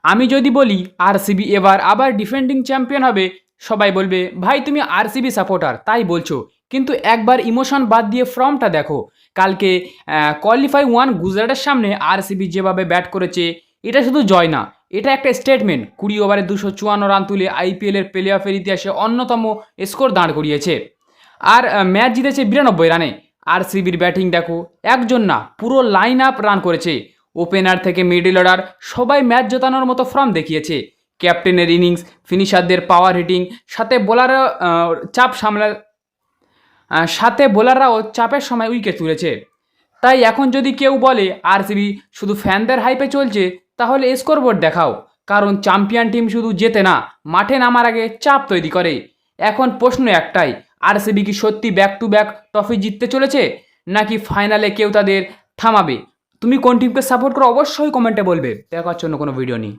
আমি যদি বলি আরসিবি এবার আবার ডিফেন্ডিং চ্যাম্পিয়ন হবে, সবাই বলবে ভাই তুমি আরসিবি সাপোর্টার তাই বলছো, কিন্তু একবার ইমোশন বাদ দিয়ে ফর্মটা দেখো। কালকে কোয়ালিফাই ওয়ান গুজরাটের সামনে আরসিবি যেভাবে ব্যাট করেছে, এটা শুধু জয় না, এটা একটা স্টেটমেন্ট। 20 ওভারে 254 রান তুলে আইপিএলের প্লে অফের ইতিহাসে অন্যতম স্কোর দাঁড় করিয়েছে। আর ম্যাচ জিতেছে 92 রানে। আরসিবির ব্যাটিং দেখো, একজন না পুরো লাইন আপ রান করেছে। ওপেনার থেকে মিডল অর্ডার সবাই ম্যাচ জেতানোর মতো ফর্ম দেখিয়েছে। ক্যাপ্টেনের ইনিংস, ফিনিশারদের পাওয়ার হিটিং, সাথে বোলাররা চাপ সামলা সাথে বোলাররাও চাপের সময় উইকেট তুলেছে। তাই এখন যদি কেউ বলে আরসিবি শুধু ফ্যানদের হাইপে চলছে, তাহলে স্কোরবোর্ড দেখাও। কারণ চ্যাম্পিয়ন টিম শুধু জেতে না, মাঠে নামার আগে চাপ তৈরি করে। এখন প্রশ্ন একটাই, আরসিবি কি সত্যি ব্যাক টু ব্যাক ট্রফি জিততে চলেছে, নাকি ফাইনালে কেউ তাদের থামাবে? তুমি কোন টিমকে সাপোর্ট করো অবশ্যই কমেন্টে বলবে। দেখার জন্য কোনো ভিডিও নেই।